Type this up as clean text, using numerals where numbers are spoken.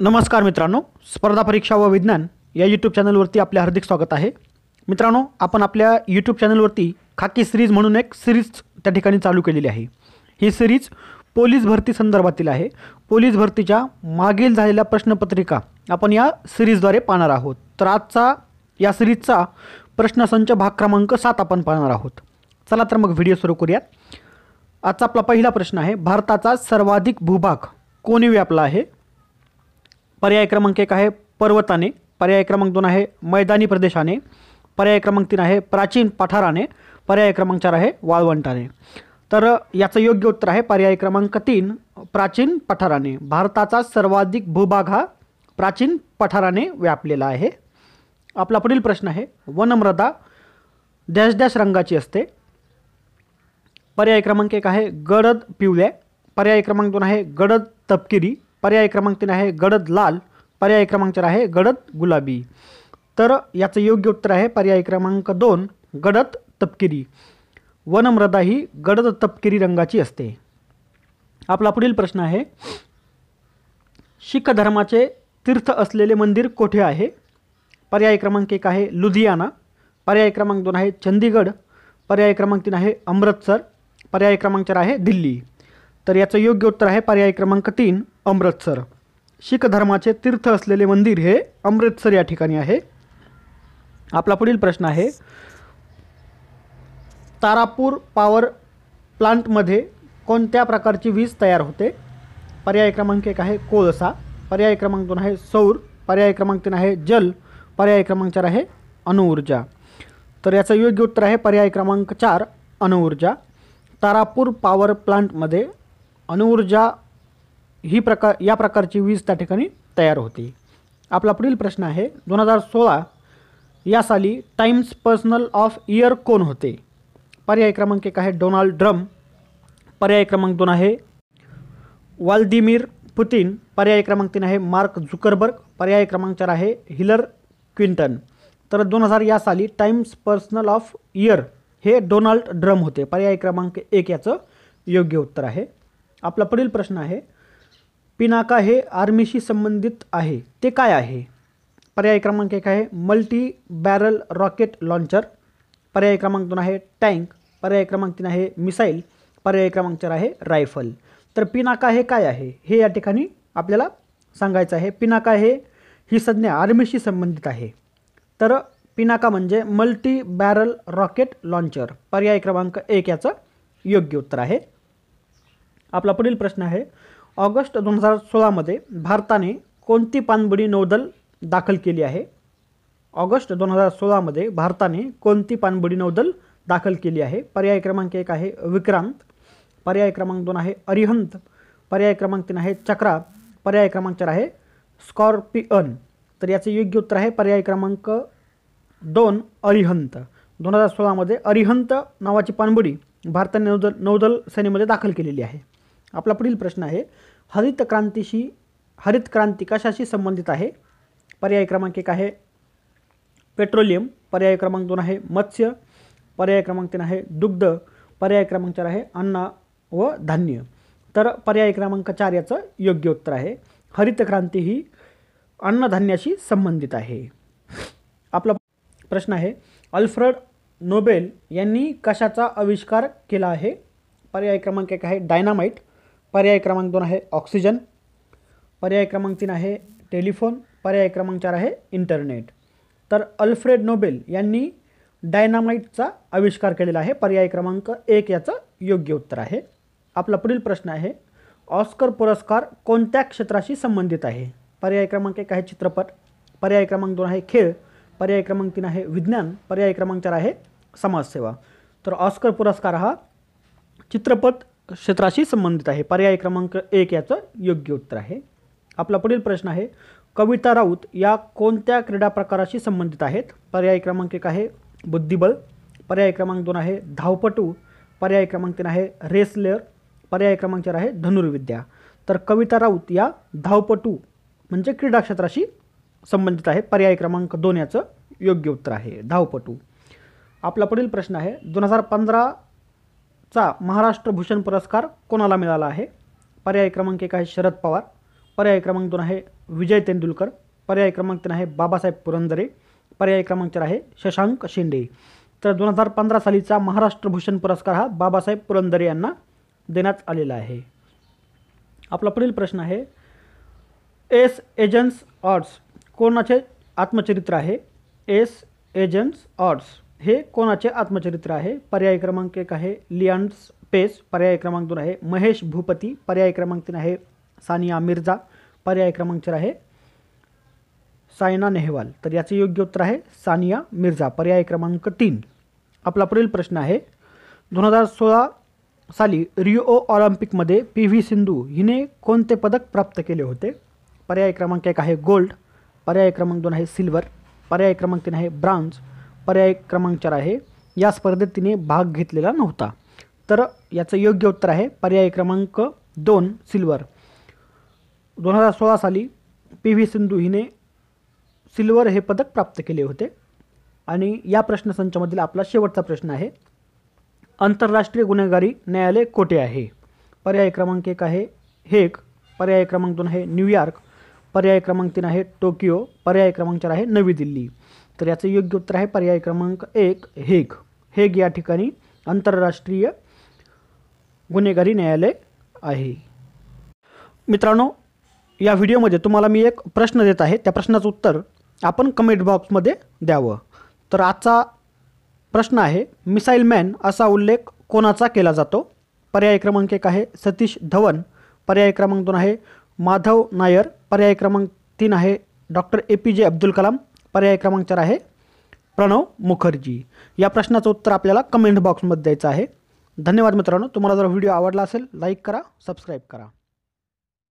नमस्कार मित्रांनो, स्पर्धा परीक्षा व विज्ञान या यूट्यूब चॅनलवरती आपले हार्दिक स्वागत आहे। मित्रांनो, आपण आपल्या यूट्यूब चॅनलवरती खाकी सिरीज म्हणून एक सिरीज त्या ठिकाणी चालू केलेली आहे। ही सिरीज पोलीस भरती संदर्भातील आहे। पोलीस भरतीच्या मागील झालेल्या प्रश्नपत्रिका आपण या सिरीजद्वारे पाहणार आहोत। तर आजचा या सिरीजचा प्रश्नसंच भाग क्रमांक 7 आपण पाहणार आहोत। चला तर मग व्हिडिओ सुरू करूयात। आजचा आपला पहिला प्रश्न आहे, भारताचा सर्वाधिक भूभाग कोणी व्यापला आहे? पर्याय क्रमांक 1 आहे पर्वताने, पर्याय क्रमांक 2 आहे मैदानी प्रदेशाने, पर्याय क्रमांक 3 आहे प्राचीन पठाराने, पर्याय क्रमांक 4 आहे वाळवंटाने। तर याचं योग्य उत्तर आहे पर्याय क्रमांक 3 प्राचीन पठाराने। भारताचा सर्वाधिक भूभाग हा प्राचीन पठाराने व्यापलेला आहे। आपला पुढील प्रश्न आहे, वनमृदा डॅश डॅश रंगाची असते? पर्याय क्रमांक 1 आहे गडद पिवळ्या, पर्याय क्रमांक 2 आहे गडद तपकिरी, पर्याय क्रमांक 3 आहे गडद लाल, पर्याय क्रमांक 4 आहे गडद गुलाबी। तर याचं योग्य उत्तर आहे पर्याय क्रमांक 2 गडद तपकिरी। वनमृदा ही गडद तपकिरी रंगाची असते। आपला पुढील प्रश्न आहे, शीख धर्माचे तीर्थ असलेले मंदिर कोठे आहे? पर्याय क्रमांक 1 आहे लुधियाना, पर्याय क्रमांक 2 आहे चंदीगड, पर्याय क्रमांक 3 आहे अमृतसर, पर्याय क्रमांक 4 आहे दिल्ली। तर याचं योग्य उत्तर आहे पर्याय क्रमांक 3 अमृतसर। शीख धर्माचे तीर्थ असलेले मंदिर हे अमृतसर या ठिकाणी आहे। आपला पुढील प्रश्न आहे, तारापूर पॉवर प्लांटमध्ये कोणत्या प्रकारची वीज तयार होते? पर्याय क्रमांक 1 आहे कोळसा, पर्याय क्रमांक 2 आहे सौर, पर्याय क्रमांक 3 आहे जल, पर्याय क्रमांक 4 आहे अणुऊर्जा। तर याचं योग्य उत्तर आहे पर्याय क्रमांक 4 अणुऊर्जा। तारापूर पॉवर प्लांटमध्ये अणुऊर्जा या प्रकारची वीज त्या ठिकाणी तयार होते। आपला पुढील प्रश्न आहे, 2016 या साली टाइम्स पर्सनल ऑफ इयर कोण होते? पर्याय क्रमांक 1 आहे डोनाल्ड ट्रम्प, पर्याय क्रमांक 2 आहे व्लादिमीर पुतिन, पर्याय क्रमांक 3 आहे मार्क झुकरबर्ग, पर्याय क्रमांक 4 आहे हिलर क्लिंटन। तर 2000 या साली टाइम्स पर्सनल ऑफ इयर हे डोनाल्ड ट्रम्प होते। पर्याय क्रमांक 1 याचं योग्य उत्तर आहे। आपला पुढील प्रश्न आहे, पिनाका हे आर्मीशी संबंधित आहे, ते काय आहे? पर्याय क्रमांक 1 आहे मल्टी बॅरल रॉकेट लॉन्चर, पर्याय क्रमांक 2 आहे टँक, पर्याय क्रमांक 3 आहे मिसाईल, पर्याय क्रमांक 4 आहे रायफल। तर पिनाका हे काय आहे हे या ठिकाणी आपल्याला सांगायचं आहे। पिनाका ही संज्ञा आर्मीशी संबंधित आहे। तर पिनाका म्हणजे मल्टी बॅरल रॉकेट लॉन्चर। पर्याय क्रमांक 1 याचं योग्य उत्तर आहे। आपला पुढील प्रश्न आहे, ऑगस्ट 2016 मध्ये भारताने कोणती पाणबुडी नौदल दाखल केली आहे? ऑगस्ट 2016 मध्ये भारताने कोणती पाणबुडी नौदल दाखल केली आहे? पर्याय क्रमांक 1 आहे विक्रांत, पर्याय क्रमांक 2 आहे अरिहंत, पर्याय क्रमांक 3 आहे चक्रा, पर्याय क्रमांक 4 आहे स्कॉर्पियन। तर याचे योग्य उत्तर आहे पर्याय क्रमांक 2 अरिहंत। 2016 मध्ये अरिहंत नावाची पाणबुडी भारताने नौदल सेनेमध्ये दाखल केलेली आहे। आपला पुढील प्रश्न आहे, हरित क्रांती कशाशी संबंधित आहे? पर्याय क्रमांक 1 आहे पेट्रोलियम, पर्याय क्रमांक 2 आहे मत्स्य, पर्याय क्रमांक 3 आहे दुग्ध, पर्याय क्रमांक 4 आहे अन्न व धान्य। तर पर्याय क्रमांक 4 याचं योग्य उत्तर आहे। हरित क्रांती ही अन्नधान्याशी संबंधित आहे। आपला प्रश्न आहे, अल्फ्रेड नोबेल यांनी कशाचा आविष्कार केला आहे? पर्याय क्रमांक 1 आहे डायनामाइट, पर्याय क्रमांक 2 आहे ऑक्सिजन, पर्याय क्रमांक 3 आहे टेलिफोन, पर्याय क्रमांक 4 आहे इंटरनेट। तर अल्फ्रेड नोबेल यांनी डायनामाइटचा आविष्कार केलेला आहे। पर्याय क्रमांक 1 याचं योग्य उत्तर आहे। आपला पुढील प्रश्न आहे, ऑस्कर पुरस्कार कोणत्या क्षेत्राशी संबंधित आहे? पर्याय क्रमांक 1 आहे चित्रपट, पर्याय क्रमांक 2 आहे खेळ, पर्याय क्रमांक 3 आहे विज्ञान, पर्याय क्रमांक 4 आहे समाजसेवा। तर ऑस्कर पुरस्कार हा चित्रपट क्षेत्राशी संबंधित आहे। पर्याय क्रमांक 1 याचं योग्य उत्तर आहे। आपला पुढील प्रश्न आहे, कविता राऊत या कोणत्या क्रीडा प्रकाराशी संबंधित आहेत? पर्याय क्रमांक 1 आहे बुद्धिबळ, पर्याय क्रमांक 2 आहे धावपटू, पर्याय क्रमांक 3 आहे रेसलर, पर्याय क्रमांक 4 आहे धनुर्विद्या। तर कविता राऊत या धावपटू म्हणजे क्रीडा क्षेत्राशी संबंधित आहे। पर्याय क्रमांक 2 याचं योग्य उत्तर आहे धावपटू। आपला पुढील प्रश्न आहे, 2015 चा महाराष्ट्र भूषण पुरस्कार कोणाला मिळाला आहे? पर्याय क्रमांक 1 आहे शरद पवार, पर्याय क्रमांक 2 आहे विजय तेंडुलकर, पर्याय क्रमांक 3 आहे बाबासाहेब पुरंदरे, पर्याय क्रमांक 4 आहे शशांक शिंदे। तर 2015 सालीचा महाराष्ट्र भूषण पुरस्कार हा बाबासाहेब पुरंदरे यांना देण्यात आलेला आहे। आपला पुढील प्रश्न आहे एस एजन्स ऑड्स कोणाचे आत्मचरित्र आहे? एस एजन्स ऑड्स हे कोणाचे आत्मचरित्र आहे? पर्याय क्रमांक 1 आहे लियांड्स पेस, पर्याय क्रमांक 2 आहे महेश भूपती, पर्याय क्रमांक 3 आहे सानिया मिर्झा, पर्याय क्रमांक 4 आहे सायना नेहवाल। तर याचे योग्य उत्तर आहे सानिया मिर्झा, पर्याय क्रमांक 3। आपला पुढील प्रश्न आहे 2016 साली रिओ ऑलिम्पिकमध्ये PV सिंधू हिने कोणते पदक प्राप्त केले होते? पर्याय क्रमांक 1 आहे गोल्ड, पर्याय क्रमांक 2 आहे सिल्वर, पर्याय क्रमांक 3 आहे ब्रांझ, पर्याय क्रमांक 4 आहे या स्पर्धेत तिने भाग घेतलेला नव्हता। तर याचं योग्य उत्तर आहे पर्याय क्रमांक 2 सिल्वर। 2016 साली PV सिंधू हिने सिल्वर हे पदक प्राप्त केले होते। आणि या प्रश्नसंचामधील आपला शेवटचा प्रश्न आहे आंतरराष्ट्रीय गुन्हेगारी न्यायालय कोठे आहे? पर्याय क्रमांक 1 आहे हेग, पर्याय क्रमांक 2 आहे न्यूयॉर्क, पर्याय क्रमांक 3 आहे टोकियो, पर्याय क्रमांक 4 आहे नवी दिल्ली। तर याचे योग्य उत्तर आहे पर्याय क्रमांक 1 हेग। हेग या ठिकाणी आंतरराष्ट्रीय गुन्हेगारी न्यायालय आहे। मित्रांनो, या व्हिडिओमध्ये तुम्हाला मी एक प्रश्न देत आहे, त्या प्रश्नाचं उत्तर आपण कमेंट बॉक्समध्ये द्यावं। तर आजचा प्रश्न आहे मिसाईल मॅन असा उल्लेख कोणाचा केला जातो? पर्याय क्रमांक 1 आहे सतीश धवन, पर्याय क्रमांक 2 आहे माधव नायर, पर्याय क्रमांक 3 आहे डॉक्टर APJ अब्दुल कलाम, पर्याय क्रमांक 4 आहे प्रणव मुखर्जी। या प्रश्नाचं उत्तर आपल्याला कमेंट बॉक्समध्ये द्यायचं आहे। धन्यवाद मित्रांनो। तुम्हाला जर व्हिडिओ आवडला असेल लाईक करा, सबस्क्राईब करा।